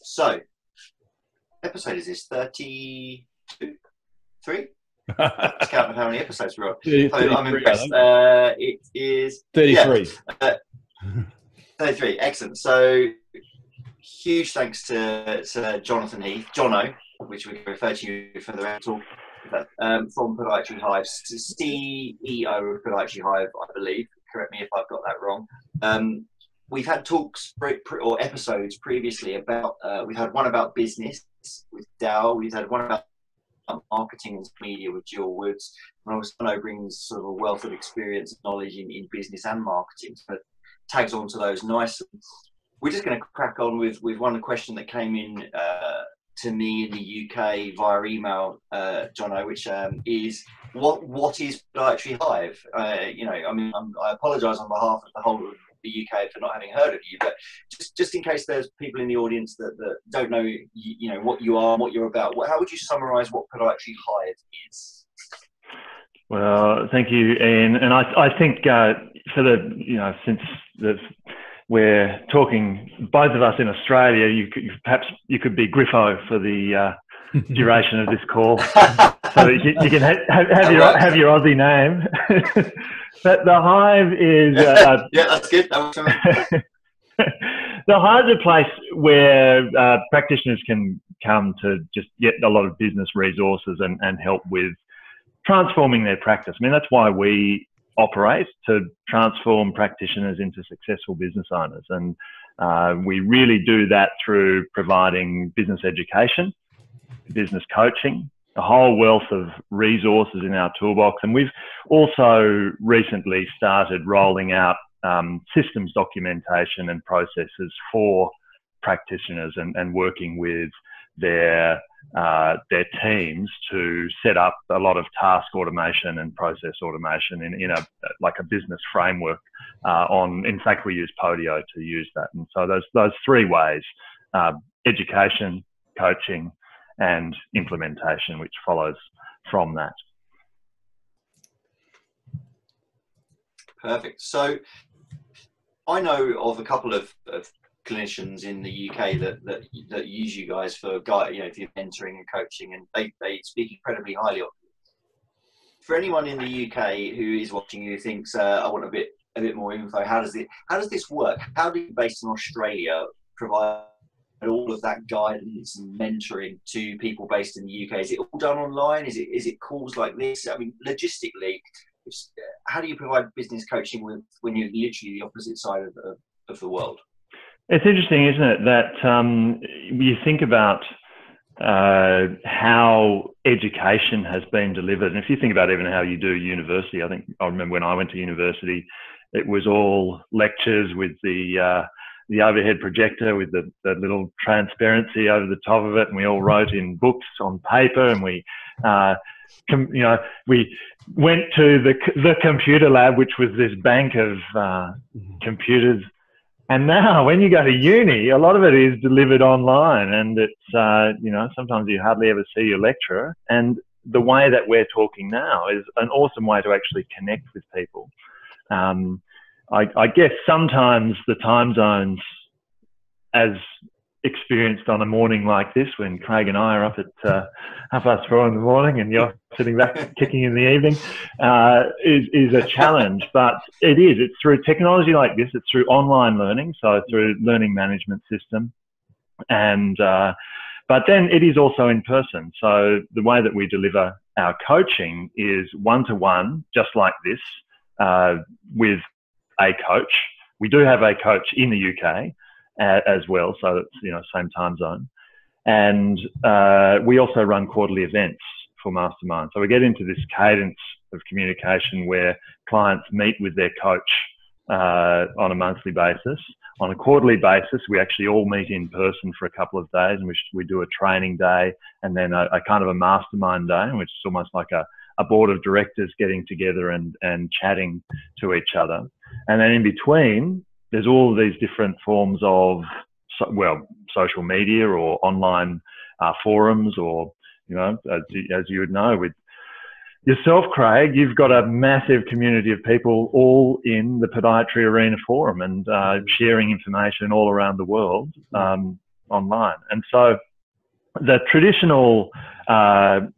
So, episode is this 32? 3? Let's count how many episodes we're on. I'm impressed. It is 33. Yeah, 33. Excellent. So, huge thanks to Jonathan Heath, Jono, which we can refer to you for the rental, from Podiatry Hive, CEO of Podiatry Hive, I believe. Correct me if I've got that wrong. We've had talks or episodes previously about, we've had one about business with Dal, we've had one about marketing and media with Jill Woods, and obviously Jono brings sort of a wealth of experience and knowledge in business and marketing, so it tags onto those nicely. We're just going to crack on with one question that came in to me in the UK via email, Jono, which is, what is Podiatry Hive? You know, I mean, I apologise on behalf of the whole of the UK for not having heard of you, but just in case there's people in the audience that don't know, you know, what you are and what you're about, how would you summarise what Podiatry Hive is? Well, thank you, Ian. And I think for the, you know, since we're talking, both of us in Australia, perhaps you could be Griffo for the duration of this call, so that you can have your Aussie name. But the Hive is yeah, that's good. The Hive's a place where practitioners can come to just get a lot of business resources and help with transforming their practice. I mean, that's why we operate, to transform practitioners into successful business owners. And we really do that through providing business education, business coaching, a whole wealth of resources in our toolbox. And we've also recently started rolling out systems documentation and processes for practitioners and working with their teams to set up a lot of task automation and process automation in a business framework. In fact, we use Podio to use that. And so those three ways: education, coaching, and implementation, which follows from that. Perfect. So I know of a couple of clinicians in the UK that use you guys for for your mentoring and coaching, and they speak incredibly highly of you. For anyone in the UK who is watching you, who thinks I want a bit more info, how does this work? How do you, based in Australia, provide all of that guidance and mentoring to people based in the UK? Is it all done online? Is it calls like this? I mean, logistically, how do you provide business coaching when you're literally the opposite side of the world? It's interesting, isn't it, that you think about how education has been delivered. And if you think about even how you do university, I remember when I went to university, it was all lectures with the overhead projector with the little transparency over the top of it, and we all wrote in books on paper, and we went to the computer lab, which was this bank of computers. And now when you go to uni, a lot of it is delivered online, and it's, sometimes you hardly ever see your lecturer. And the way that we're talking now is an awesome way to actually connect with people. I guess sometimes the time zones, as experienced on a morning like this, when Craig and I are up at 4:30 in the morning and you're sitting back kicking in the evening, is a challenge. But it's through technology like this, it's through online learning, so through learning management system, and but then it is also in person. So the way that we deliver our coaching is one-to-one, just like this, with a coach. We do have a coach in the UK as well, so it's same time zone. And we also run quarterly events for Mastermind. So we get into this cadence of communication where clients meet with their coach on a monthly basis. On a quarterly basis, we actually all meet in person for a couple of days, and we do a training day and then a kind of a mastermind day, which is almost like a board of directors getting together and chatting to each other. And then in between, there's all of these different forms of, social media or online forums, or, as you would know, with yourself, Craig, you've got a massive community of people all in the Podiatry Arena Forum and sharing information all around the world. online. And so the traditional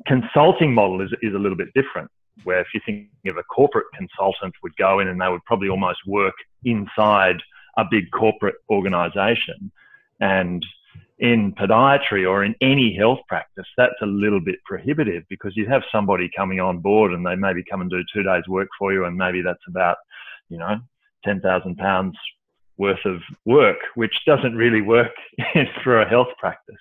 consulting model is a little bit different, where if you think of a corporate consultant would go in and they would probably almost work inside a big corporate organization. And in podiatry or in any health practice, that's a little bit prohibitive, because you have somebody coming on board and they maybe come and do 2 days work for you, and maybe that's about, you know, £10,000 worth of work, which doesn't really work for a health practice.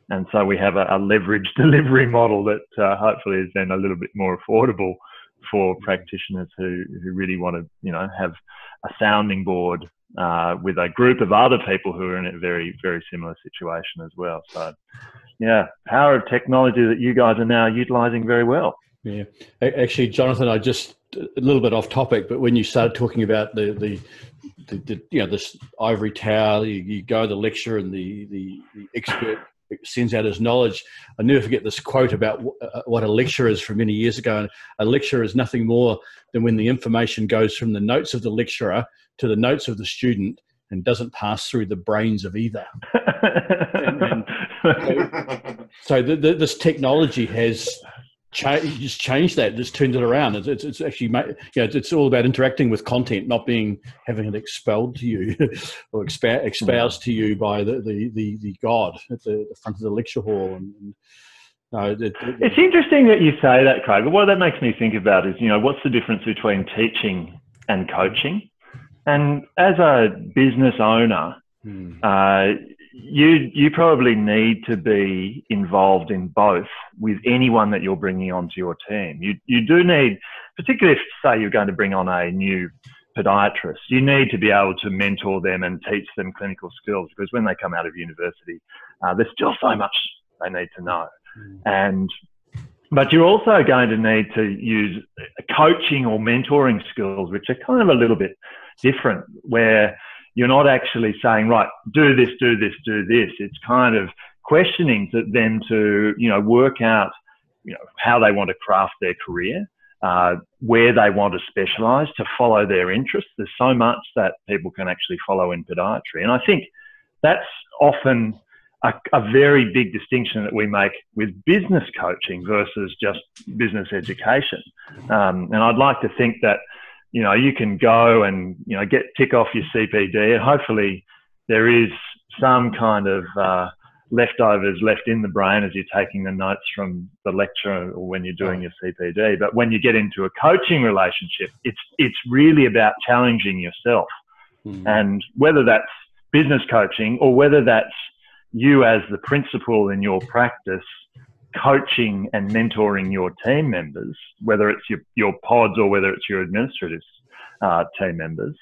And so we have a leveraged delivery model that hopefully is then a little bit more affordable for practitioners who really want to, you know, have a sounding board with a group of other people who are in a very, very similar situation as well. So, yeah, power of technology that you guys are now utilising very well. Yeah, actually, Jonathan, I just a little bit off topic, but when you started talking about the you know, this ivory tower, you go to the lecture and the expert sends out his knowledge. I never forget this quote about what a lecture is from many years ago. And a lecture is nothing more than when the information goes from the notes of the lecturer to the notes of the student and doesn't pass through the brains of either. So this technology has just changed that, just turned it around. It's actually, you know, it's all about interacting with content, not having it expelled to you or espoused to you by the God at the front of the lecture hall. It's interesting that you say that, Craig. But what that makes me think about is, you know, what's the difference between teaching and coaching? And as a business owner, you probably need to be involved in both with anyone that you're bringing onto your team. You do need, particularly if, say, you're going to bring on a new podiatrist, you need to be able to mentor them and teach them clinical skills, because when they come out of university, there's still so much they need to know. But you're also going to need to use coaching or mentoring skills, which are kind of a little bit different, where you're not actually saying, right, do this, do this, do this. It's kind of questioning them to, you know, work out, you know, how they want to craft their career, where they want to specialise, to follow their interests. There's so much that people can actually follow in podiatry. And I think that's often a very big distinction that we make with business coaching versus just business education. And I'd like to think that, you know, you can go and, you know, tick off your CPD, and hopefully there is some kind of leftovers left in the brain as you're taking the notes from the lecture or when you're doing your CPD. But when you get into a coaching relationship, it's really about challenging yourself. And whether that's business coaching or whether that's you as the principal in your practice coaching and mentoring your team members, whether it's your pods or whether it's your administrative team members,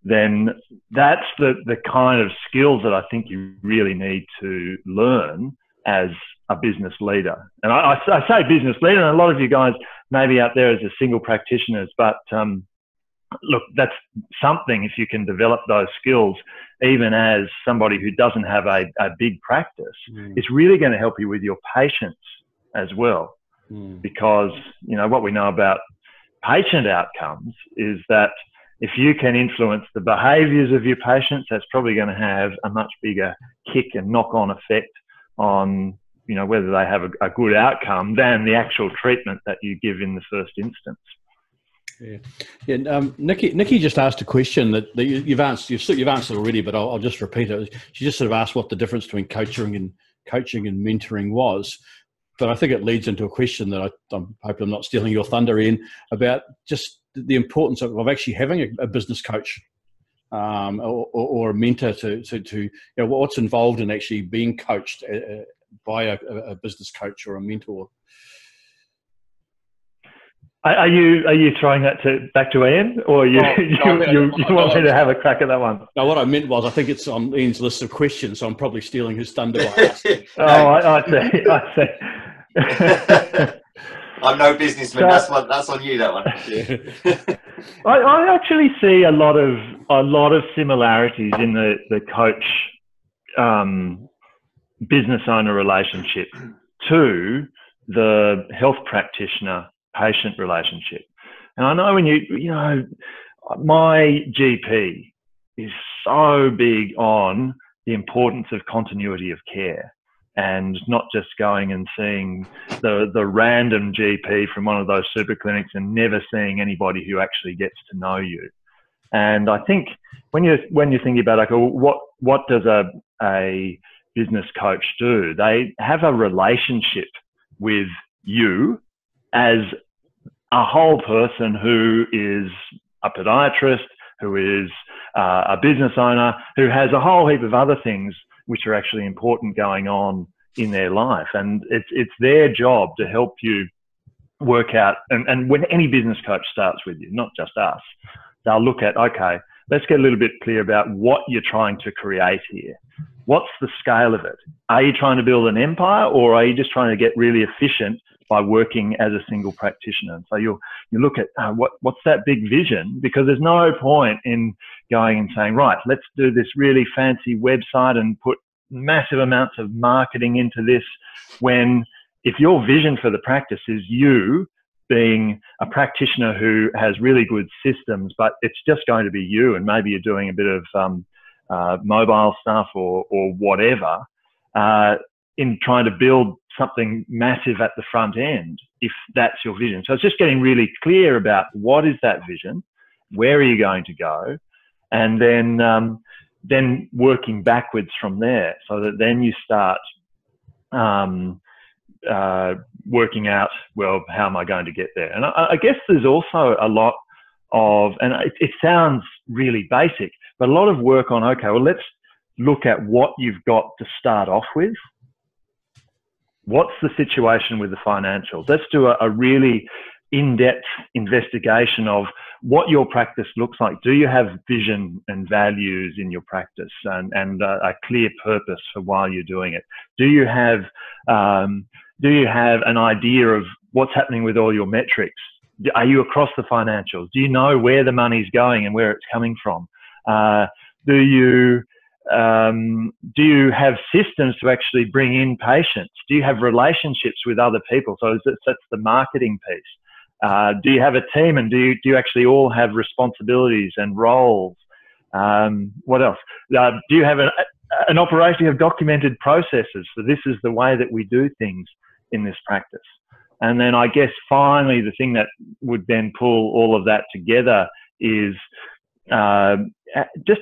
then that's the kind of skills that I think you really need to learn as a business leader. And I say business leader, and a lot of you guys may be out there as a single practitioners, but look, that's something, if you can develop those skills, even as somebody who doesn't have a big practice, it's really going to help you with your patients as well. Because, you know, what we know about patient outcomes is that if you can influence the behaviours of your patients, that's probably going to have a much bigger kick and knock-on effect on, you know, whether they have a good outcome than the actual treatment that you give in the first instance. Yeah. Nikki just asked a question that you've answered already, but I'll just repeat it. She just sort of asked what the difference between coaching and mentoring was. But I think it leads into a question that I'm hoping I'm not stealing your thunder in, about just the importance of actually having a business coach or a mentor to you know, what's involved in actually being coached by a business coach or a mentor. Are you throwing that back to Ian, or you want me to have a crack at that one? No, what I meant was, I think it's on Ian's list of questions, so I'm probably stealing his thunder. I see. I'm no businessman. That's on you. That one. Yeah. I actually see a lot of similarities in the coach business owner relationship to the health practitioner patient relationship. And I know when you know, my GP is so big on the importance of continuity of care, and not just going and seeing the random GP from one of those super clinics and never seeing anybody who actually gets to know you. And I think when you're thinking about, okay, what does a business coach do? They have a relationship with you as a whole person who is a podiatrist, who is a business owner, who has a whole heap of other things which are actually important going on in their life. And it's their job to help you work out, and when any business coach starts with you, not just us, they'll look at, okay, let's get a little bit clear about what you're trying to create here. What's the scale of it? Are you trying to build an empire, or are you just trying to get really efficient by working as a single practitioner? And so you look at what's that big vision, because there's no point in going and saying, right, let's do this really fancy website and put massive amounts of marketing into this, when if your vision for the practice is you being a practitioner who has really good systems, but it's just going to be you, and maybe you're doing a bit of mobile stuff or whatever, in trying to build something massive at the front end, if that's your vision. So it's just getting really clear about what is that vision, where are you going to go, and then working backwards from there, so that then you start working out, well, how am I going to get there? And I guess there's also a lot of, and it sounds really basic, but a lot of work on, okay, well, let's look at what you've got to start off with. What's the situation with the financials? Let's do a really in-depth investigation of what your practice looks like. Do you have vision and values in your practice, and a clear purpose for why you're doing it? Do you have an idea of what's happening with all your metrics? Are you across the financials? Do you know where the money's going and where it's coming from? Do you have systems to actually bring in patients? Do you have relationships with other people? So that's the marketing piece. Do you have a team, and do you actually all have responsibilities and roles? What else? Do you have an operation? You have documented processes. So this is the way that we do things in this practice. And then I guess finally, the thing that would then pull all of that together is just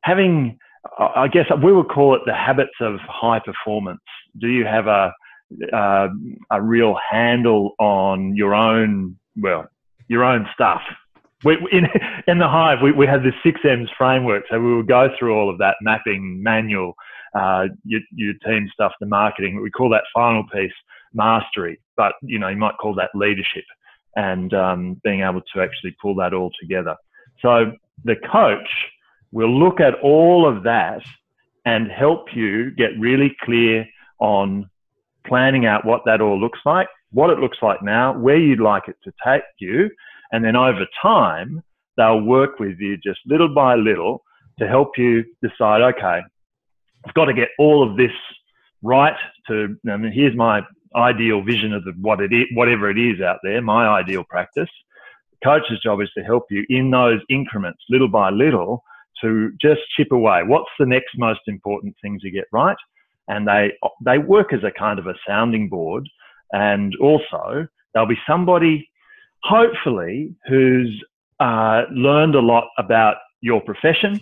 having, I guess we would call it the habits of high performance. Do you have a real handle on your own stuff? In the Hive, we had this 6M's framework, so we would go through all of that mapping, manual, your team stuff, the marketing. We call that final piece mastery, but you might call that leadership, and being able to actually pull that all together. So the coach will look at all of that and help you get really clear on planning out what that all looks like, what it looks like now, where you'd like it to take you, and then over time, they'll work with you just little by little to help you decide, okay, I've got to get all of this right here's my ideal vision of what it is, whatever it is out there, my ideal practice. The coach's job is to help you in those increments, little by little, to just chip away. What's the next most important thing to get right? And they work as a kind of a sounding board. And also there'll be somebody, hopefully, who's learned a lot about your profession,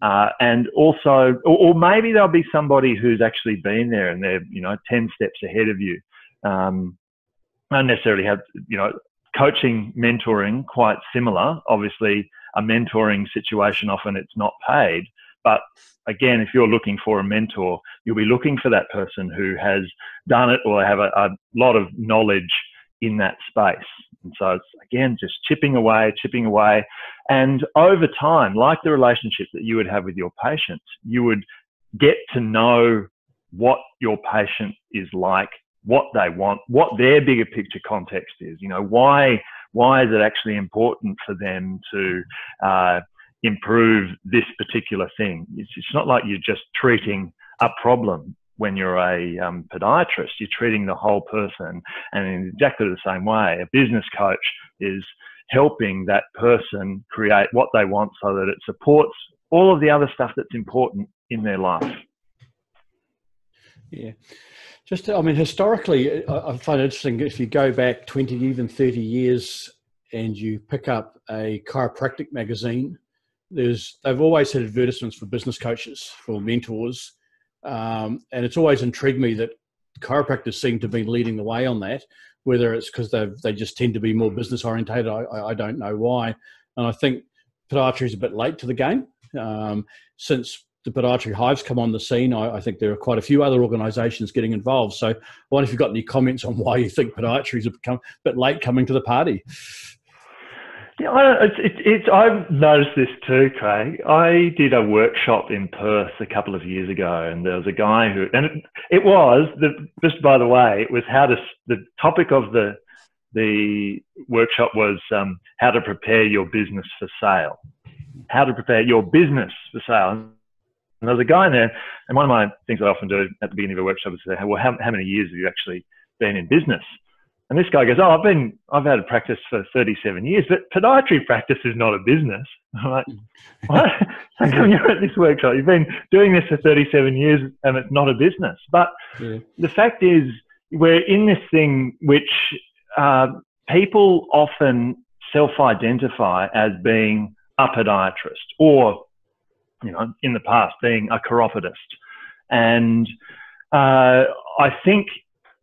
and also, or maybe there'll be somebody who's actually been there and they're 10 steps ahead of you. Don't necessarily have coaching, mentoring, quite similar. Obviously, a mentoring situation, often it's not paid. But again, if you're looking for a mentor, you'll be looking for that person who has done it or have a lot of knowledge in that space. And so it's, again, just chipping away. And over time, like the relationship that you would have with your patients, you would get to know what your patient is like, what they want, what their bigger picture context is. Why is it actually important for them to improve this particular thing? It's not like you're just treating a problem when you're a podiatrist. You're treating the whole person, and in exactly the same way, a business coach is helping that person create what they want so that it supports all of the other stuff that's important in their life. Yeah. I mean, historically, I find it interesting, if you go back 20, even 30 years and you pick up a chiropractic magazine, they've always had advertisements for business coaches, for mentors. And it's always intrigued me that chiropractors seem to be leading the way on that, whether it's because they just tend to be more business orientated. I don't know why. And I think podiatry is a bit late to the game. Since the Podiatry Hive's come on the scene, I think there are quite a few other organisations getting involved. So I wonder if you've got any comments on why you think podiatry's become a bit late coming to the party. Yeah, I've noticed this too, Craig. I did a workshop in Perth a couple of years ago, and there was a guy who, and just by the way, it was the topic of the workshop was how to prepare your business for sale. How to prepare your business for sale. And there was a guy in there, and one of my things I often do at the beginning of a workshop is say, well, how many years have you actually been in business? And this guy goes, oh, I've had a practice for 37 years, but podiatry practice is not a business. I'm like, what? How come you're at this workshop? You've been doing this for 37 years and it's not a business. But the fact is, we're in this thing which people often self-identify as being a podiatrist, or, you know, in the past being a chiropodist. And I think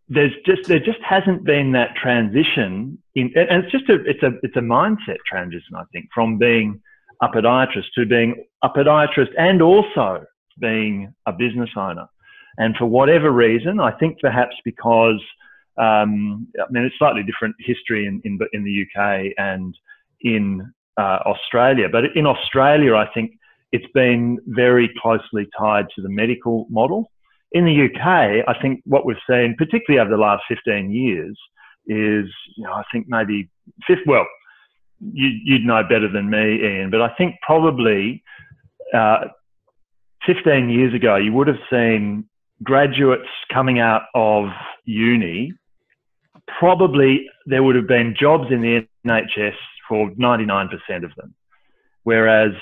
there just hasn't been that transition and it's a mindset transition, I think, from being a podiatrist to being a podiatrist and also being a business owner. And for whatever reason, I think perhaps because I mean, it's slightly different history in the UK and in Australia, but in Australia, I think it's been very closely tied to the medical model. In the UK, I think what we've seen, particularly over the last 15 years, is, you know, I think maybe you'd know better than me, Ian, but I think probably 15 years ago, you would have seen graduates coming out of uni. Probably there would have been jobs in the NHS for 99% of them. Whereas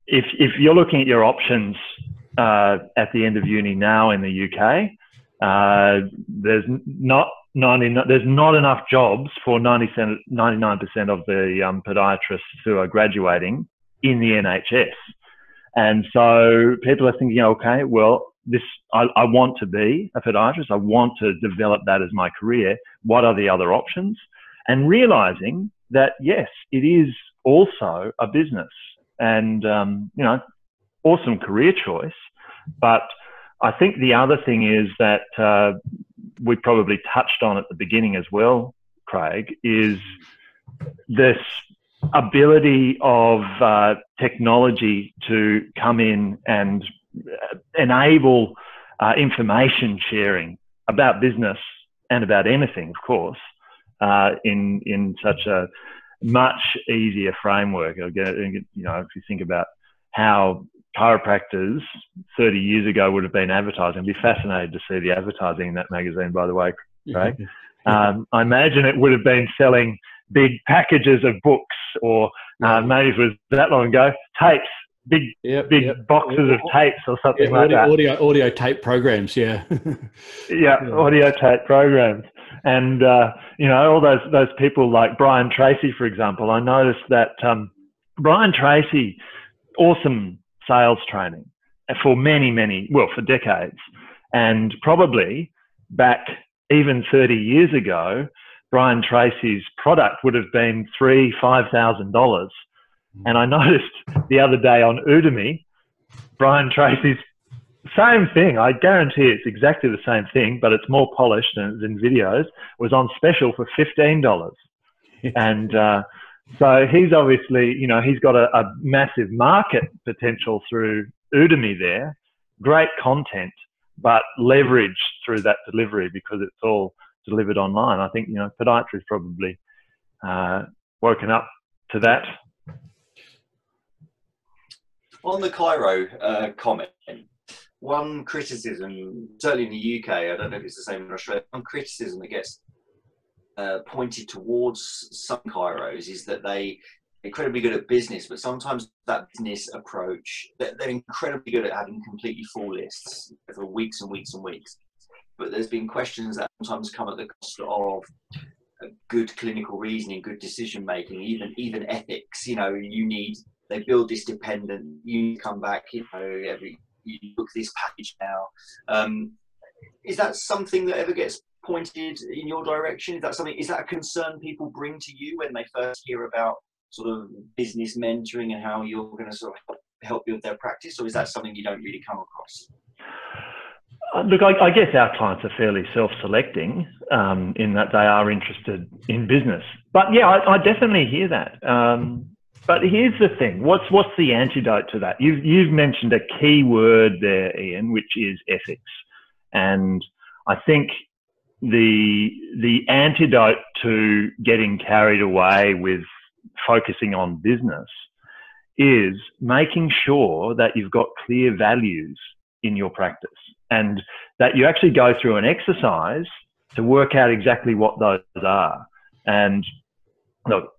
if you're looking at your options at the end of uni now in the UK, there's not enough jobs for 99% of the podiatrists who are graduating in the NHS. And so people are thinking, okay, well, I want to be a podiatrist. I want to develop that as my career. What are the other options? And realizing that, yes, it is also a business, and, you know, awesome career choice. But I think the other thing is that we probably touched on at the beginning as well, Craig, is this ability of technology to come in and enable information sharing about business and about anything, of course, in such a much easier framework. You know, if you think about how chiropractors 30 years ago would have been advertising, I'd be fascinated to see the advertising in that magazine, by the way, Craig. I imagine it would have been selling big packages of books, or maybe if it was that long ago, tapes, big boxes of tapes or something like that. Audio tape programs, audio tape programs. And, you know, all those people like Brian Tracy, for example, I noticed that Brian Tracy, awesome sales training for for decades. And probably back even 30 years ago, Brian Tracy's product would have been $3,000–$5,000. And I noticed the other day on Udemy, Brian Tracy's same thing, I guarantee it's exactly the same thing, but it's more polished and it's in videos, was on special for $15. And so he's obviously, you know, he's got a massive market potential through Udemy there, great content, but leveraged through that delivery because it's all delivered online. I think, you know, podiatry's probably woken up to that. On the chiro comment, one criticism, certainly in the UK, I don't know if it's the same in Australia, one criticism that gets pointed towards some chiros is that they incredibly good at business, but sometimes that business approach, they're incredibly good at having completely full lists for weeks and weeks and weeks. But there's been questions that sometimes come at the cost of good clinical reasoning, good decision making, even ethics. You know, they build this dependent. You come back, you book this package now. Is that something that ever gets pointed in your direction? Is that a concern people bring to you when they first hear about sort of business mentoring and how you're going to sort of help build their practice, or is that something you don't really come across? Look, I guess our clients are fairly self-selecting in that they are interested in business. But yeah, I definitely hear that. But here's the thing: what's the antidote to that? You've mentioned a key word there, Ian, which is ethics. And I think the antidote to getting carried away with focusing on business is making sure that you've got clear values in your practice, and that you actually go through an exercise to work out exactly what those are. And look,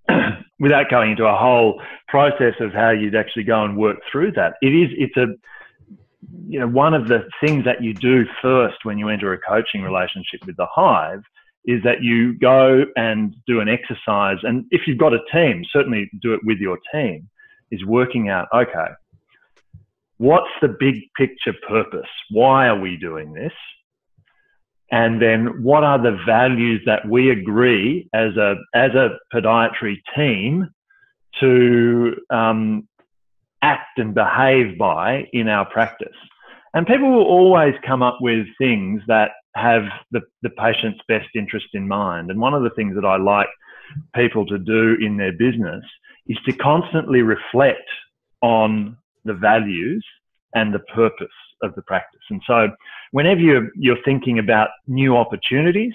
without going into a whole process of how you'd actually go and work through that, one of the things that you do first when you enter a coaching relationship with the Hive is that you go and do an exercise. And if you've got a team, certainly do it with your team, is working out, okay, what's the big picture purpose? Why are we doing this? And then what are the values that we agree as a podiatry team to act and behave by in our practice? And people will always come up with things that have the patient's best interest in mind. And one of the things that I like people to do in their business is to constantly reflect on the values and the purpose of the practice. And so whenever you're thinking about new opportunities,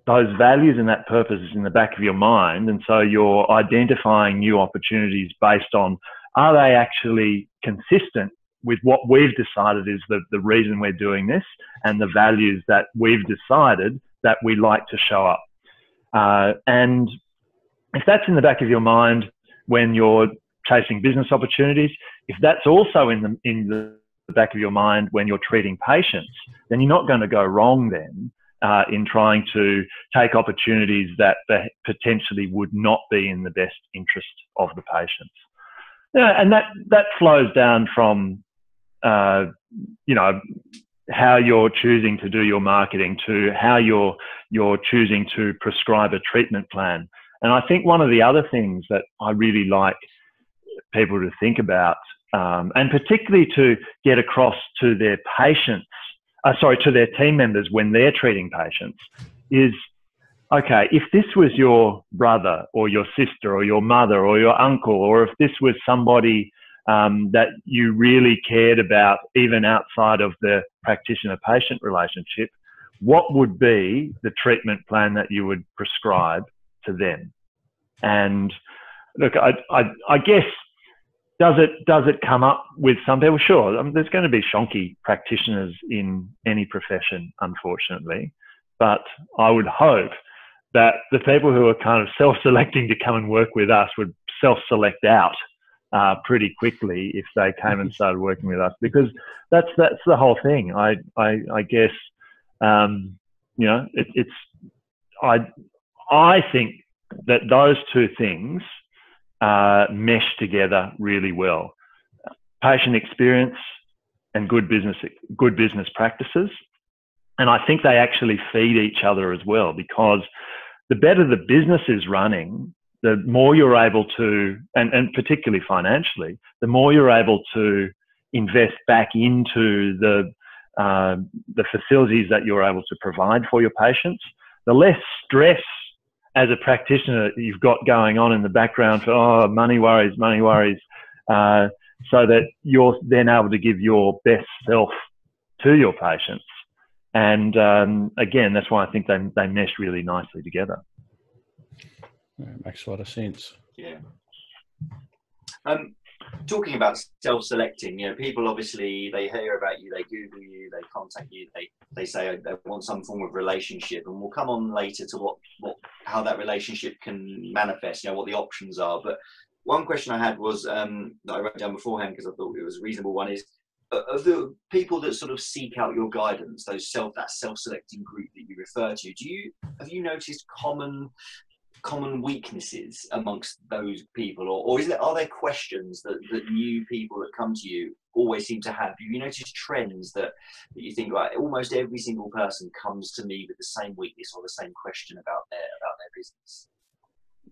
those values and that purpose is in the back of your mind. And so you're identifying new opportunities based on, are they actually consistent with what we've decided is the reason we're doing this, and the values that we've decided that we like to show up. And if that's in the back of your mind when you're chasing business opportunities, if that's also in the back of your mind when you're treating patients, then you're not going to go wrong then in trying to take opportunities that potentially would not be in the best interest of the patients. Yeah, and that flows down from how you're choosing to do your marketing to how you're choosing to prescribe a treatment plan. And I think one of the other things that I really like people to think about, and particularly to get across to their patients, to their team members when they're treating patients, is, okay, if this was your brother or your sister or your mother or your uncle, or if this was somebody that you really cared about, even outside of the practitioner-patient relationship, what would be the treatment plan that you would prescribe to them? And look, I guess, does it come up with some people? Sure, there's going to be shonky practitioners in any profession, unfortunately, but I would hope that the people who are kind of self-selecting to come and work with us would self-select out pretty quickly if they came and started working with us, because that's the whole thing. I guess I think that those two things mesh together really well: patient experience and good business practices. And I think they actually feed each other as well, because the better the business is running, the more you're able to, and particularly financially, the more you're able to invest back into the facilities that you're able to provide for your patients, the less stress as a practitioner you've got going on in the background for, money worries, so that you're then able to give your best self to your patients. And again, that's why I think they mesh really nicely together. It makes a lot of sense. Yeah. Talking about self-selecting, you know, people obviously, they hear about you, they Google you, they contact you, they say they want some form of relationship, and we'll come on later to how that relationship can manifest, you know, what the options are. But one question I had was, that I wrote down beforehand because I thought it was a reasonable one, is of the people that sort of seek out your guidance, that self-selecting group that you refer to, have you noticed common weaknesses amongst those people, or are there questions that new people that come to you always seem to have? Have you noticed trends that you think, like, almost every single person comes to me with the same weakness or the same question about their business?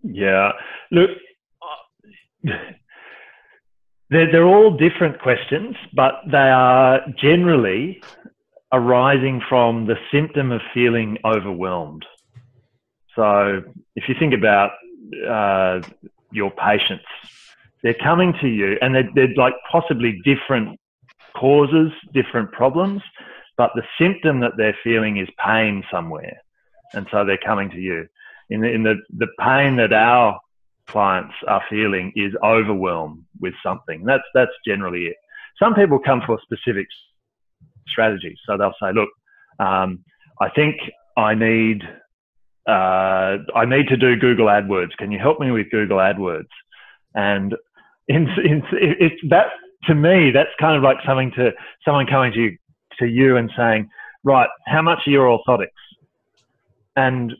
Yeah, look, they're all different questions, but they are generally arising from the symptom of feeling overwhelmed. So if you think about your patients, they're coming to you, and they're like possibly different causes, different problems, but the symptom that they're feeling is pain somewhere, and so they're coming to you. In the pain that our clients are feeling is overwhelm with something. That's generally it. Some people come for specific strategies, so they'll say, "Look, I think I need to do Google AdWords. Can you help me with Google AdWords?" And it's that, to me, that's kind of like someone coming to you and saying, "Right, how much are your orthotics?" And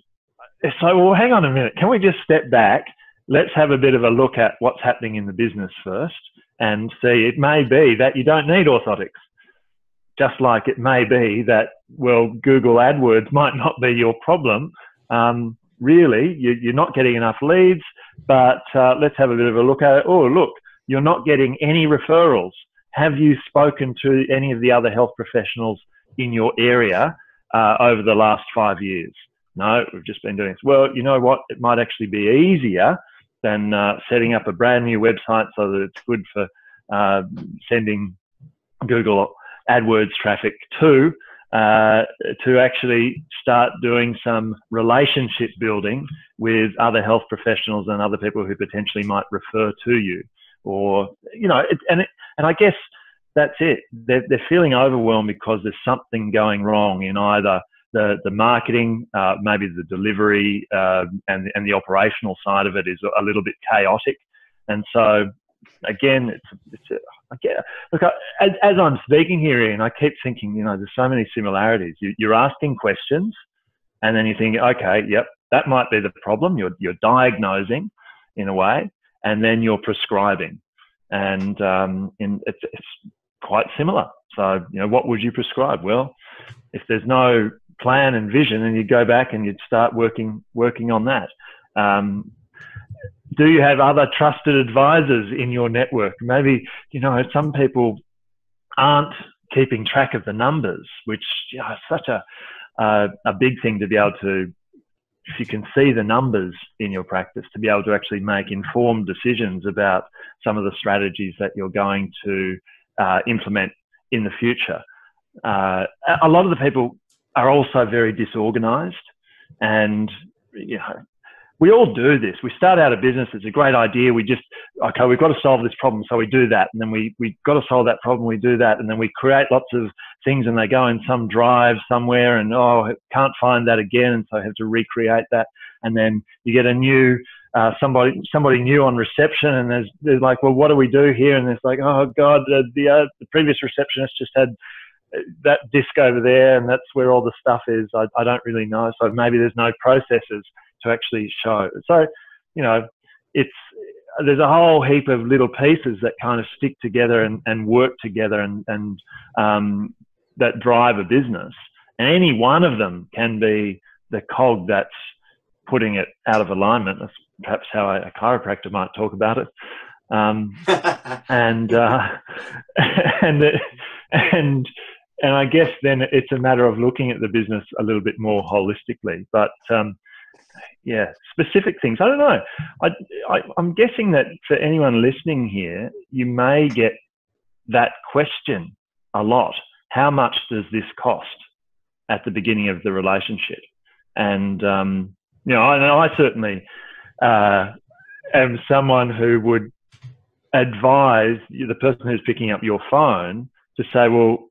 it's like, well, hang on a minute. Can we just step back? Let's have a bit of a look at what's happening in the business first and see. It may be that you don't need orthotics. Just like it may be that, well, Google AdWords might not be your problem. Really, you're not getting enough leads, but let's have a bit of a look at it. Oh, look, you're not getting any referrals. Have you spoken to any of the other health professionals in your area over the last 5 years? No, we've just been doing this. Well, you know what? It might actually be easier than setting up a brand new website so that it's good for sending Google AdWords traffic to actually start doing some relationship building with other health professionals and other people who potentially might refer to you. Or, you know, and I guess that's it. They're feeling overwhelmed because there's something going wrong in either the marketing, maybe the delivery, and the operational side of it is a little bit chaotic. And so, again, look, as I'm speaking here, Ian, I keep thinking, you know, there's so many similarities. You're asking questions, and then you think, okay, yep, that might be the problem. You're diagnosing in a way, and then you're prescribing, and it's quite similar. So, you know, what would you prescribe? Well, if there's no plan and vision, and you go back and you'd start working on that. Do you have other trusted advisors in your network? Maybe, you know, some people aren't keeping track of the numbers, which, you know, is such a big thing to be able to, if you can see the numbers in your practice, to be able to actually make informed decisions about some of the strategies that you're going to implement in the future. A lot of the people are also very disorganized, and, you know, we all do this. We start out a business, it's a great idea. We just, okay, we've got to solve this problem, so we do that. And then we've got to solve that problem, we do that. And then we create lots of things, and they go in some drive somewhere, and, oh, can't find that again, and so I have to recreate that. And then you get a new, somebody new on reception, and there's like, well, what do we do here? And it's like, oh God, the previous receptionist just had that disc over there, and that's where all the stuff is. I don't really know. So maybe there's no processes to actually show. So, you know, there's a whole heap of little pieces that kind of stick together and work together and that drive a business. And any one of them can be the cog that's putting it out of alignment. That's perhaps how a chiropractor might talk about it. And I guess then it's a matter of looking at the business a little bit more holistically. But yeah, specific things. I don't know. I'm guessing that for anyone listening here, you may get that question a lot. How much does this cost at the beginning of the relationship? And, you know, I certainly am someone who would advise the person who's picking up your phone to say, well,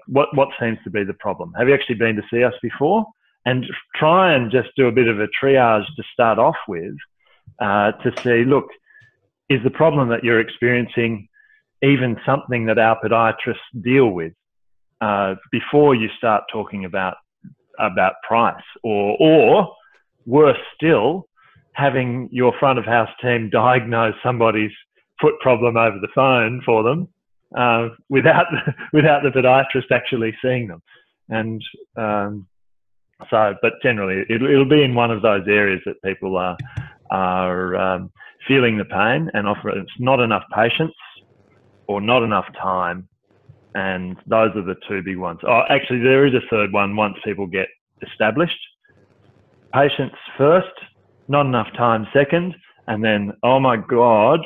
what seems to be the problem? Have you actually been to see us before? And try and just do a bit of a triage to start off with, to see, look, is the problem that you're experiencing even something that our podiatrists deal with, before you start talking about price, or worse still, having your front of house team diagnose somebody's foot problem over the phone for them, without the podiatrist actually seeing them. And but generally it'll be in one of those areas that people are feeling the pain, and often it's not enough patience or not enough time. And those are the two big ones. Oh, actually, there is a third one once people get established. Patience first, not enough time second, and then, oh my God,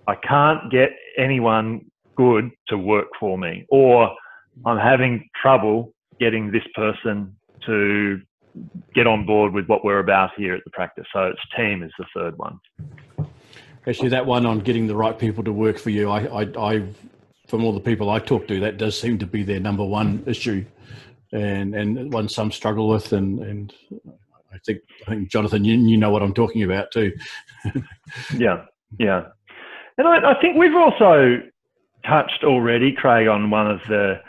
I can't get anyone good to work for me, or I'm having trouble getting this person to get on board with what we're about here at the practice. So it's team is the third one. Actually, that one on getting the right people to work for you, I from all the people I talk to, that does seem to be their number one issue, and one some struggle with, and I think Jonathan, you know what I'm talking about too. Yeah. And I think we've also touched already, Craig, on one of the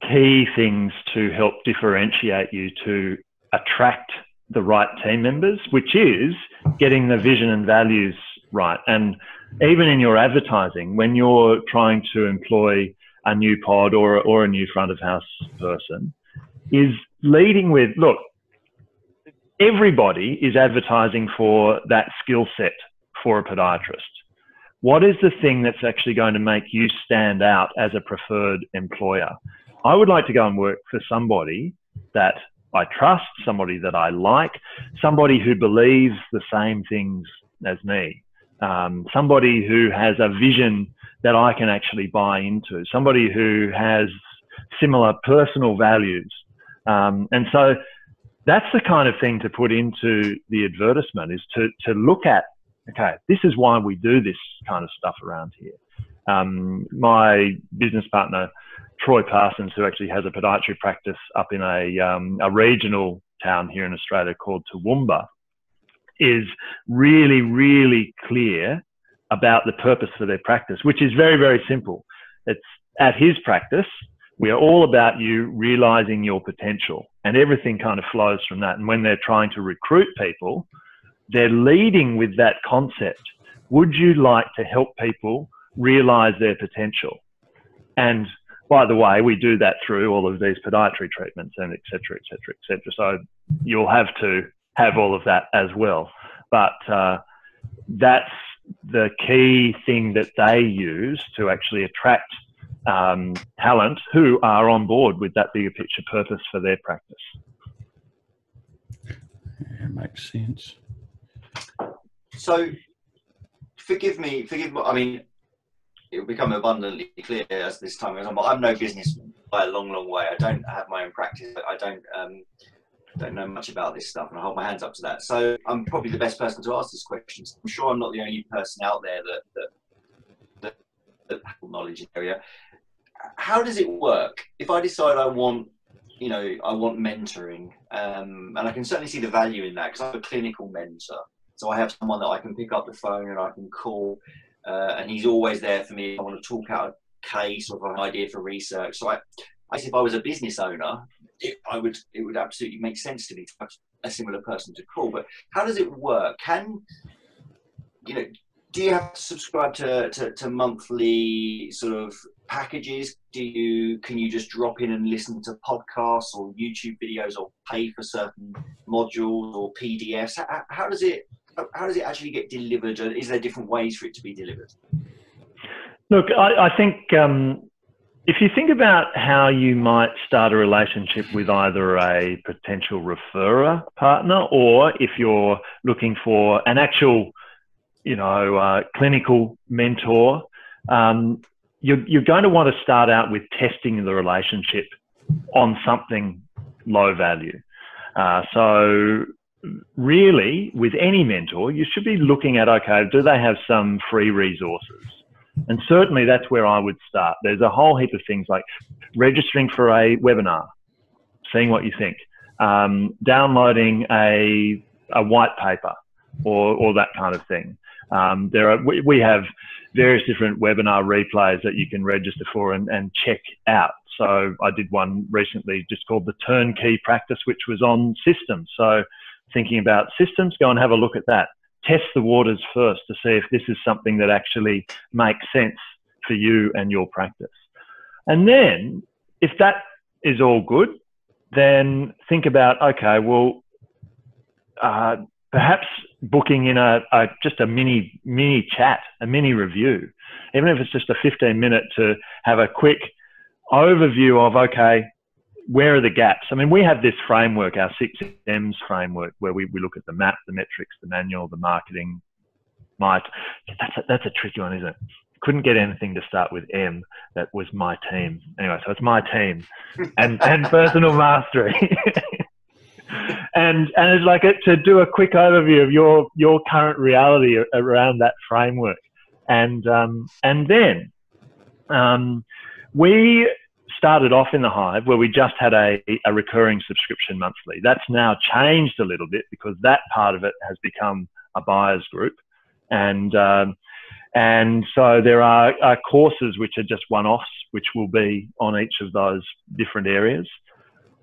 key things to help differentiate you to attract the right team members, which is getting the vision and values right. And even in your advertising, when you're trying to employ a new pod or a new front of house person, is leading with, look, everybody is advertising for that skill set for a podiatrist. What is the thing that's actually going to make you stand out as a preferred employer? I would like to go and work for somebody that I trust, somebody that I like, somebody who believes the same things as me, somebody who has a vision that I can actually buy into, somebody who has similar personal values. And so that's the kind of thing to put into the advertisement, is to look at, okay, this is why we do this kind of stuff around here. My business partner, Troy Parsons, who actually has a podiatry practice up in a regional town here in Australia called Toowoomba, is really, really clear about the purpose for their practice, which is very, very simple. It's at his practice, we are all about you realizing your potential, and everything kind of flows from that. And when they're trying to recruit people, they're leading with that concept. Would you like to help people realize their potential? And by the way, we do that through all of these podiatry treatments and et cetera, et cetera, et cetera. So you'll have to have all of that as well. But that's the key thing that they use to actually attract talent who are on board with that bigger picture purpose for their practice. Yeah, makes sense. So forgive me, I mean, it will become abundantly clear as this time goes on, but I'm no businessman by a long, long way. I don't have my own practice. I don't know much about this stuff, and I hold my hands up to that. So I'm probably the best person to ask this question. I'm sure I'm not the only person out there that has knowledge in the area. How does it work? If I decide I want mentoring, and I can certainly see the value in that, because I'm a clinical mentor. So I have someone that I can pick up the phone and I can call, and he's always there for me if I want to talk out a case or an idea for research. So I guess if I was a business owner, it would absolutely make sense to me to have a similar person to call. But how does it work? Do you have to subscribe to monthly sort of packages? Can you just drop in and listen to podcasts or YouTube videos, or pay for certain modules or PDFs? How does it actually get delivered? Is there different ways for it to be delivered? Look, I think if you think about how you might start a relationship with either a potential referrer partner, or if you're looking for an actual clinical mentor, you're going to want to start out with testing the relationship on something low value. So really, with any mentor, you should be looking at, okay, do they have some free resources? And certainly that's where I would start. There's a whole heap of things like registering for a webinar, seeing what you think, downloading a white paper or that kind of thing. We have various different webinar replays that you can register for and check out. So I did one recently just called the Turnkey Practice, which was on systems. So thinking about systems, go and have a look at that. Test the waters first to see if this is something that actually makes sense for you and your practice. And then if that is all good, then think about, okay, well, perhaps booking in just a mini chat, a mini review, even if it's just a 15-minute to have a quick overview of, okay, where are the gaps? I mean, we have this framework, our 6Ms framework, where we look at the map, the metrics, the manual, the marketing. That's a tricky one, isn't it? Couldn't get anything to start with M that was my team. Anyway, so it's my team and personal mastery. And it's like to do a quick overview of your current reality around that framework. And then we started off in the Hive where we just had a recurring subscription monthly. That's now changed a little bit because that part of it has become a buyer's group. And so there are courses which are just one-offs, which will be on each of those different areas.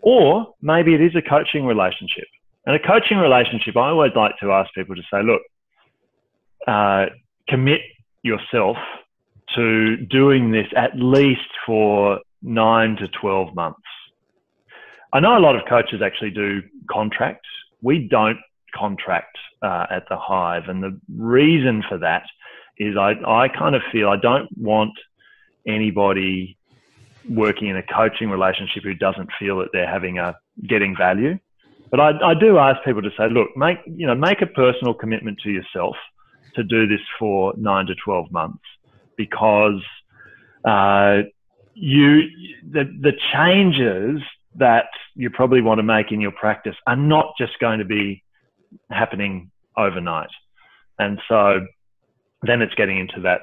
Or maybe it is a coaching relationship. And a coaching relationship, I always like to ask people to say, look, commit yourself to doing this at least for 9 to 12 months. I know a lot of coaches actually do contracts. We don't contract at the Hive. And the reason for that is I kind of feel I don't want anybody working in a coaching relationship who doesn't feel that they're getting value. But I do ask people to say, look, make a personal commitment to yourself to do this for 9 to 12 months, because the changes that you probably want to make in your practice are not just going to be happening overnight. And so then it's getting into that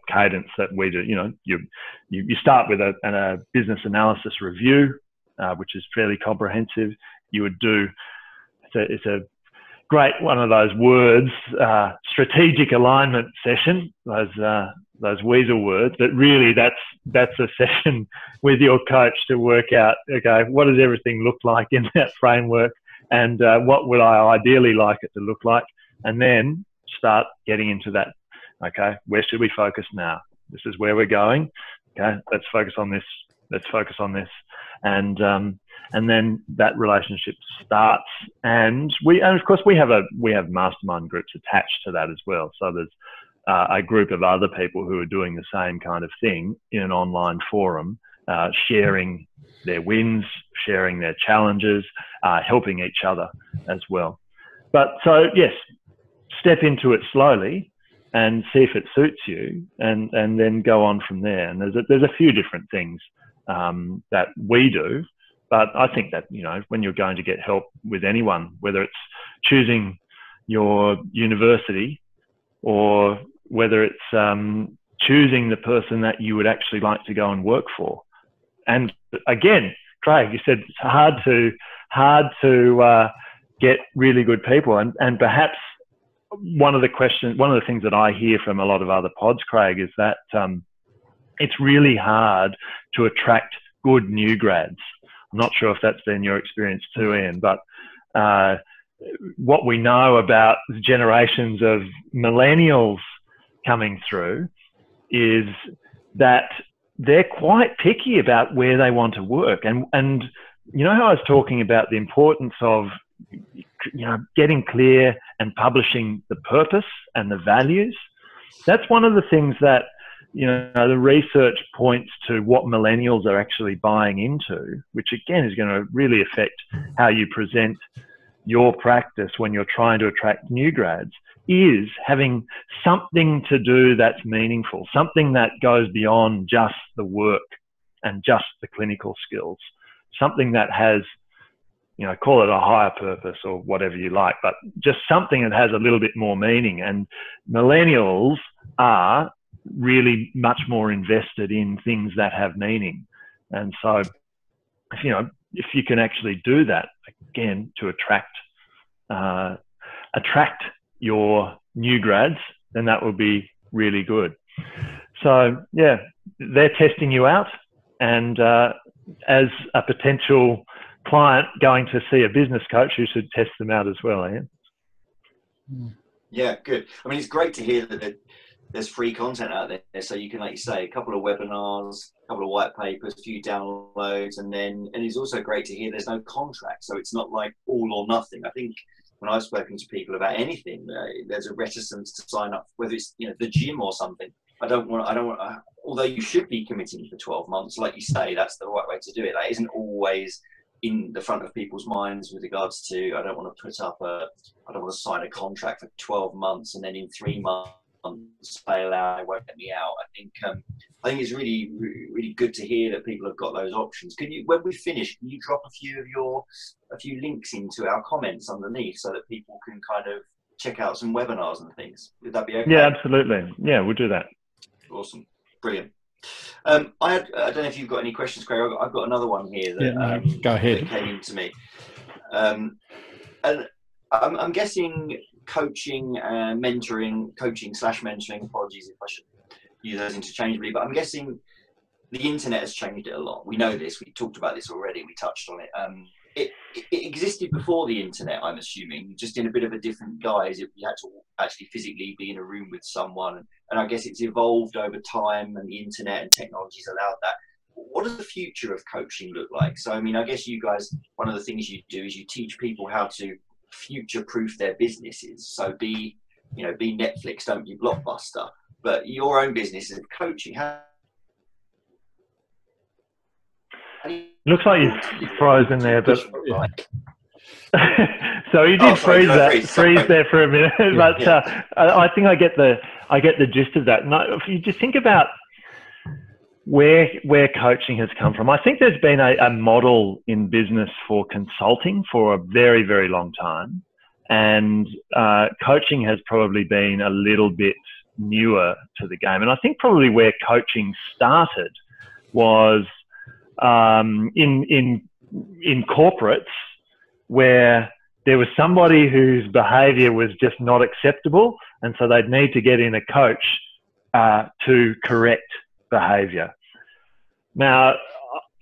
cadence that we do. You start with a business analysis review, which is fairly comprehensive. You would do, it's a great one of those words, strategic alignment session, those weasel words, but really that's a session with your coach to work out, okay, what does everything look like in that framework, and what would I ideally like it to look like, and then start getting into that. Okay, where should we focus now? This is where we're going. Okay, let's focus on this. Let's focus on this, and then that relationship starts. And of course we have mastermind groups attached to that as well. So there's a group of other people who are doing the same kind of thing in an online forum, sharing their wins, sharing their challenges, helping each other as well. But so yes, step into it slowly and see if it suits you, and then go on from there. And there's a few different things that we do, but I think that, when you're going to get help with anyone, whether it's choosing your university or whether it's choosing the person that you would actually like to go and work for. And again, Craig, you said it's hard to get really good people, and perhaps one of the things that I hear from a lot of other pods, Craig, is that it's really hard to attract good new grads. I'm not sure if that's been your experience too, Ian, but what we know about the generations of millennials coming through is that they're quite picky about where they want to work. And you know how I was talking about the importance of getting clear and publishing the purpose and the values? That's one of the things that, the research points to what millennials are actually buying into, which again is going to really affect how you present your practice when you're trying to attract new grads, is having something to do that's meaningful, something that goes beyond just the work and just the clinical skills, something that has, call it a higher purpose or whatever you like, but just something that has a little bit more meaning. And millennials are really much more invested in things that have meaning. And so, you know, if you can actually do that, again, to attract your new grads, then that will be really good. So yeah, they're testing you out, and as a potential client going to see a business coach, you should test them out as well, Ian. Yeah, good. I mean, it's great to hear that there's free content out there, so you can, like you say, a couple of webinars, a couple of white papers, a few downloads, and it's also great to hear there's no contract, so it's not like all or nothing. I think when I've spoken to people about anything, there's a reticence to sign up, whether it's, you know, the gym or something. I don't want, although you should be committing for 12 months, like you say, that's the right way to do it. That isn't always in the front of people's minds with regards to, I don't want to sign a contract for 12 months and then in 3 months fail out, they won't let me out. I think it's really, really good to hear that people have got those options. Can you, when we finish, can you drop a few links into our comments underneath so that people can kind of check out some webinars and things? Would that be okay? Yeah, absolutely. Yeah, we'll do that. Awesome. Brilliant. I don't know if you've got any questions, Craig. I've got another one here that, go ahead. that came into me. And I'm guessing coaching and mentoring, coaching/mentoring, apologies if I should use those interchangeably, but I'm guessing the internet has changed it a lot. We know this, we talked about this already, we touched on it. It existed before the internet, I'm assuming, just in a bit of a different guise. You had to actually physically be in a room with someone, and I guess it's evolved over time, and the internet and technology's allowed that. What does the future of coaching look like? So, I mean, I guess you guys, one of the things you do is you teach people how to future-proof their businesses. So be Netflix, don't be Blockbuster. But your own business is coaching. Looks like you've frozen there, but so you did freeze there for a minute. But I think I get the gist of that. Now, if you just think about where coaching has come from, I think there's been a model in business for consulting for a very, very long time, and coaching has probably been a little bit newer to the game. And I think probably where coaching started was in corporates, where there was somebody whose behaviour was just not acceptable, and so they'd need to get in a coach to correct behaviour. Now,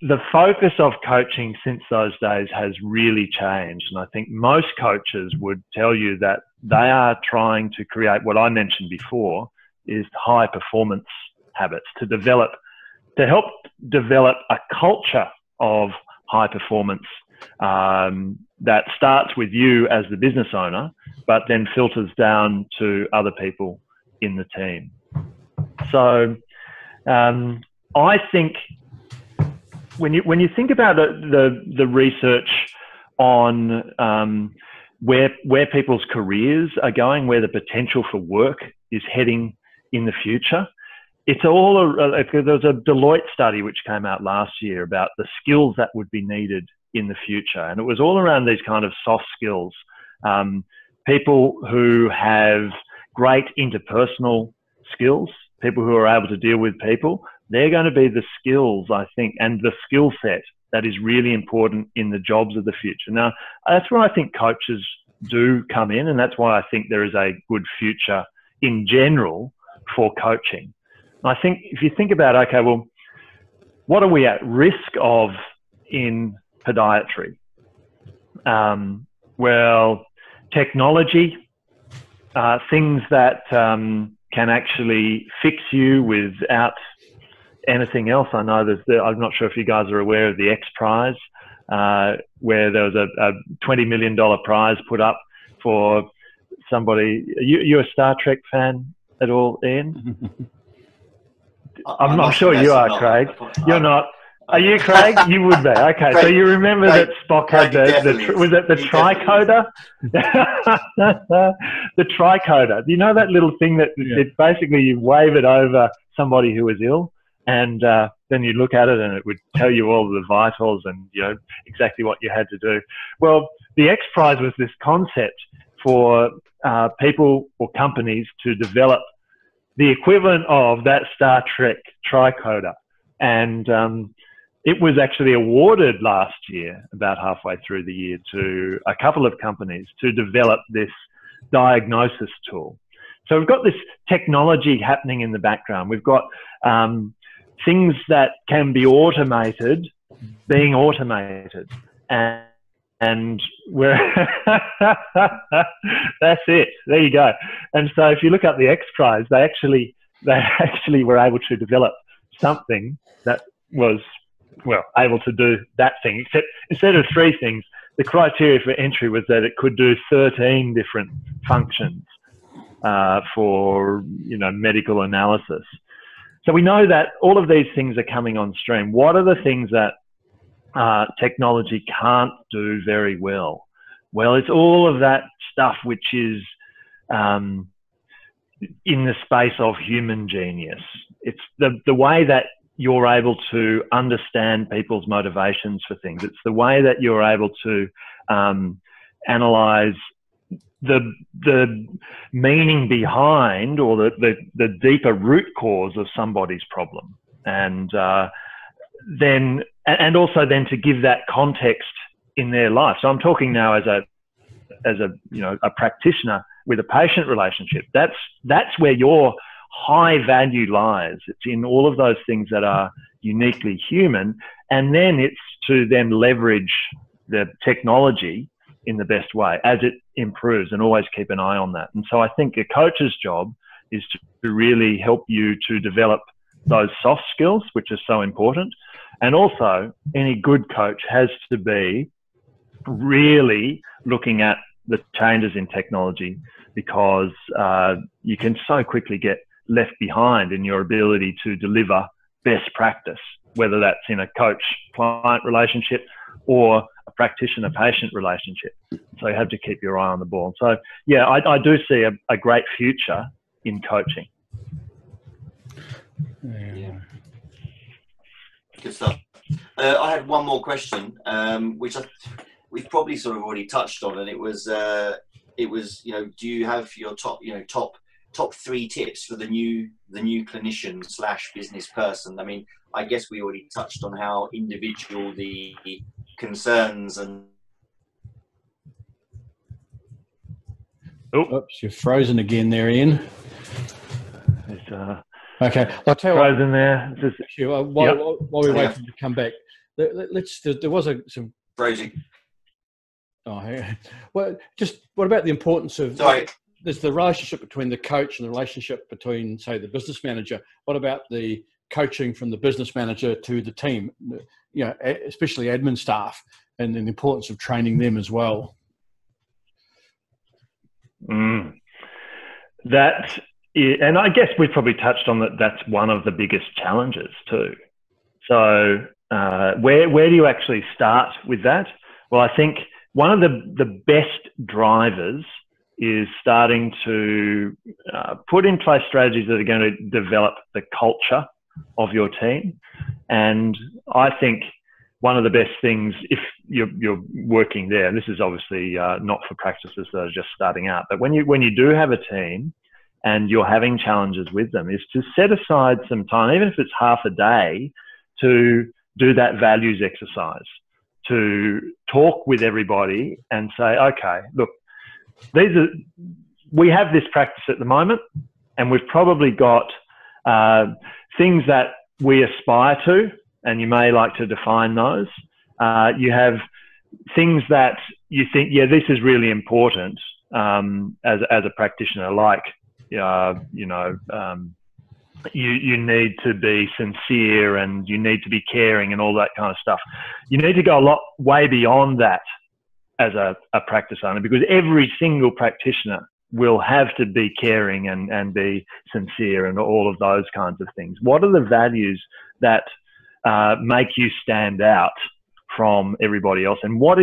the focus of coaching since those days has really changed, and I think most coaches would tell you that they are trying to create what I mentioned before, is high performance habits, to help develop a culture of high performance that starts with you as the business owner, but then filters down to other people in the team. So I think when you think about the research on where people's careers are going, where the potential for work is heading in the future, it's all there was a Deloitte study which came out last year about the skills that would be needed in the future, and it was all around these kind of soft skills. People who have great interpersonal skills, people who are able to deal with people, they're going to be the skills, I think, and the skill set that is really important in the jobs of the future. Now, that's where I think coaches do come in, and that's why I think there is a good future in general for coaching. I think if you think about, okay, well, what are we at risk of in podiatry? Well, technology, things that can actually fix you without anything else. I know I'm not sure if you guys are aware of the X Prize, where there was a $20 million prize put up for somebody. You a Star Trek fan at all, Ian? I'm sure you are, Craig. You're not. Are you, Craig? You would be. Okay, Craig, so you remember that Spock had was it the tricoder? The tricoder. Do you know that little thing that it's basically you wave it over somebody who is ill, and then you look at it and it would tell you all the vitals and exactly what you had to do. Well, the X Prize was this concept for people or companies to develop the equivalent of that Star Trek tricorder. And it was actually awarded last year, about halfway through the year, to a couple of companies to develop this diagnosis tool. So we've got this technology happening in the background. We've got things that can be automated being automated, and we're that's it. There you go. And so if you look up the X Prize, they actually were able to develop something that was, well, able to do that thing, except instead of 3 things, the criteria for entry was that it could do 13 different functions for, you know, medical analysis. So we know that all of these things are coming on stream. What are the things that technology can't do very well? Well, it's all of that stuff which is in the space of human genius. It's the way that you're able to understand people's motivations for things. It's the way that you're able to analyze the meaning behind, or the deeper root cause of somebody's problem, and also then to give that context in their life. So I'm talking now as a you know, a practitioner with a patient relationship. That's where your high value lies. It's in all of those things that are uniquely human, and then it's to then leverage the technology in the best way as it improves, and always keep an eye on that. And so I think a coach's job is to really help you to develop those soft skills, which are so important. And also, any good coach has to be really looking at the changes in technology, because you can so quickly get left behind in your ability to deliver best practice, whether that's in a coach-client relationship or a practitioner-patient relationship. So you have to keep your eye on the ball. So yeah, I do see a great future in coaching. Yeah. Good stuff. I had one more question, which we've probably sort of already touched on, and it was, you know, do you have your top 3 tips for the new clinician / business person? I mean, I guess we already touched on how individual the concerns and. Oops, you're frozen again there, Ian. Okay, I'll tell you what. Frozen there. While we wait for you to come back, there was some frozen. Oh, yeah. Well, just what about the importance of? Sorry. There's the relationship between the coach and the relationship between, say, the business manager. What about the coaching from the business manager to the team? You know, especially admin staff, and the importance of training them as well. That is, and I guess we've probably touched on that. That's one of the biggest challenges too. So where do you actually start with that? Well, I think one of the best drivers is starting to put in place strategies that are going to develop the culture of your team. And I think one of the best things, if you're working there, and this is obviously not for practices that are just starting out, but when you do have a team and you're having challenges with them, is to set aside some time, even if it's half a day, to do that values exercise, to talk with everybody and say, okay, look, we have this practice at the moment, and we've probably got things that we aspire to, and you may like to define those. You have things that you think, yeah, this is really important as a practitioner, like, you need to be sincere, and you need to be caring, and all that kind of stuff. You need to go way beyond that as a practice owner, because every single practitioner will have to be caring and be sincere and all of those kinds of things. What are the values that make you stand out from everybody else? And what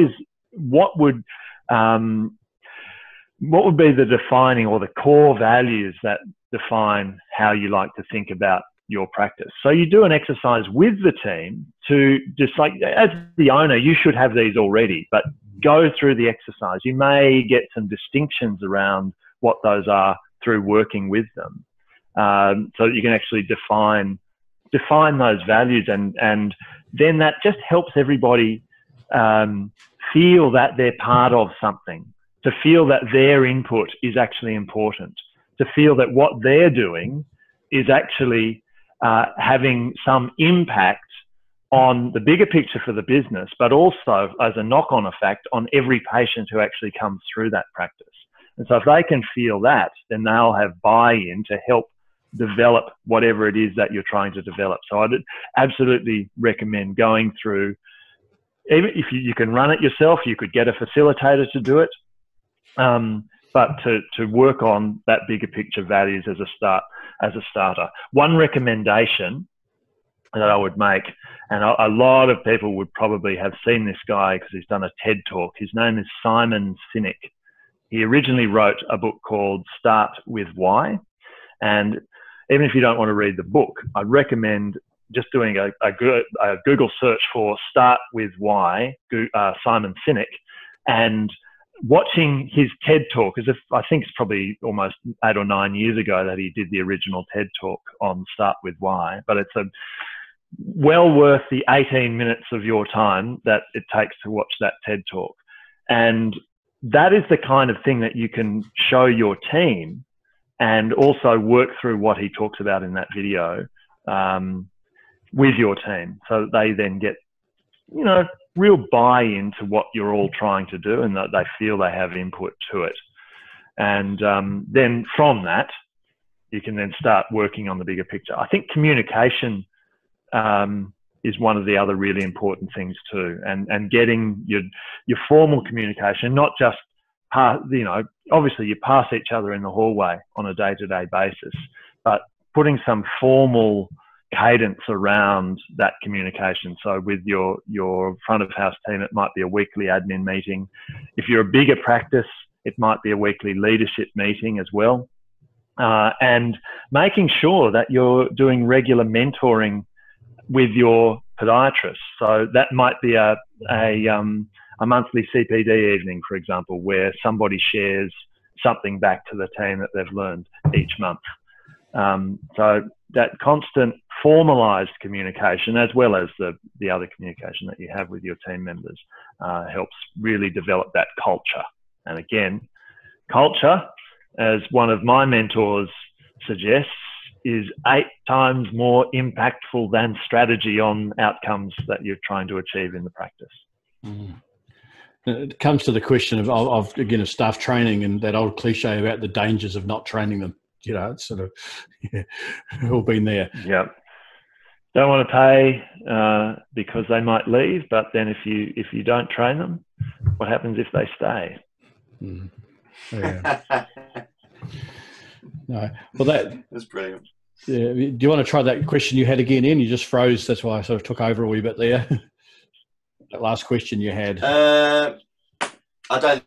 would be the defining or the core values that define how you like to think about your practice? So you do an exercise with the team to just, like, as the owner, you should have these already, but go through the exercise. You may get some distinctions around what those are through working with them. so that you can actually define those values, and then that just helps everybody feel that they're part of something, to feel that their input is actually important, to feel that what they're doing is actually having some impact on the bigger picture for the business, but also as a knock-on effect on every patient who actually comes through that practice. And so if they can feel that, then they'll have buy-in to help develop whatever it is that you're trying to develop. So I'd absolutely recommend going through, even if you can run it yourself, you could get a facilitator to do it, but to work on that bigger picture values as a starter. One recommendation that I would make, and a lot of people would probably have seen this guy because he's done a TED talk. His name is Simon Sinek. He originally wrote a book called Start With Why. And even if you don't want to read the book, I'd recommend just doing a Google search for Start With Why, Simon Sinek, and watching his TED talk, as if I think it's probably almost 8 or 9 years ago that he did the original TED talk on Start With Why, but it's well worth the 18 minutes of your time that it takes to watch that TED talk. And that is the kind of thing that you can show your team and also work through what he talks about in that video with your team, so that they then get, you know, real buy-in to what you're all trying to do, and that they feel they have input to it. And then from that, you can then start working on the bigger picture. I think communication is one of the other really important things too, and getting your formal communication, not just obviously you pass each other in the hallway on a day-to-day basis, but putting some formal cadence around that communication. So with your front of house team, it might be a weekly admin meeting. If you're a bigger practice, it might be a weekly leadership meeting as well, and making sure that you're doing regular mentoring with your podiatrist. So that might be a monthly CPD evening, for example, where somebody shares something back to the team that they've learned each month. So that constant formalized communication, as well as the other communication that you have with your team members, helps really develop that culture. And again, culture, as one of my mentors suggests, is 8 times more impactful than strategy on outcomes that you're trying to achieve in the practice. Mm. It comes to the question of again, of staff training, and that old cliche about the dangers of not training them. You know, it's sort of, yeah, all been there. Yeah. Don't want to pay because they might leave, but then if you don't train them, what happens if they stay? Mm. Yeah. No. Well, that's brilliant. Yeah. Do you want to try that question you had again, Ian? You just froze. That's why I sort of took over a wee bit there. That last question you had. I don't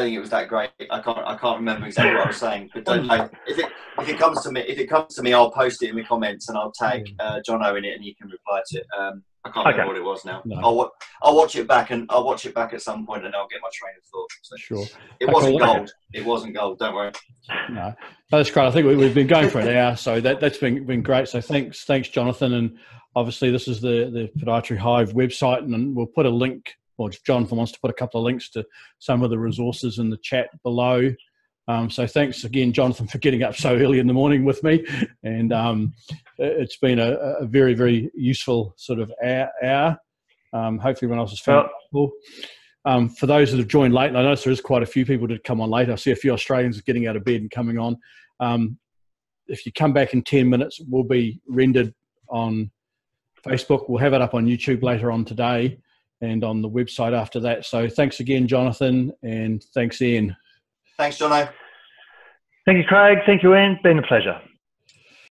think it was that great. I can't remember exactly what I was saying. But don't know if it comes to me, I'll post it in the comments and I'll tag Jono in it, and you can reply to it. I can't remember what it was now. No. I'll watch it back at some point, and I'll get my train of thought. So sure. It wasn't gold. It wasn't gold. Don't worry. No, that's great. I think we've been going for an hour, so that's been great. So thanks, Jonathan. And obviously, this is the Podiatry Hive website, and we'll put a link. Or if Jonathan wants to put a couple of links to some of the resources in the chat below. So thanks again, Jonathan, for getting up so early in the morning with me. And it's been a very, very useful sort of hour. Hopefully everyone else has found it cool. For those that have joined late, and I notice there is quite a few people that come on late. I see a few Australians getting out of bed and coming on. If you come back in 10 minutes, it will be rendered on Facebook. We'll have it up on YouTube later on today, and on the website after that. So thanks again, Jonathan, and thanks, Ian. Thanks, Jono. Thank you, Craig. Thank you, Ian. It's been a pleasure.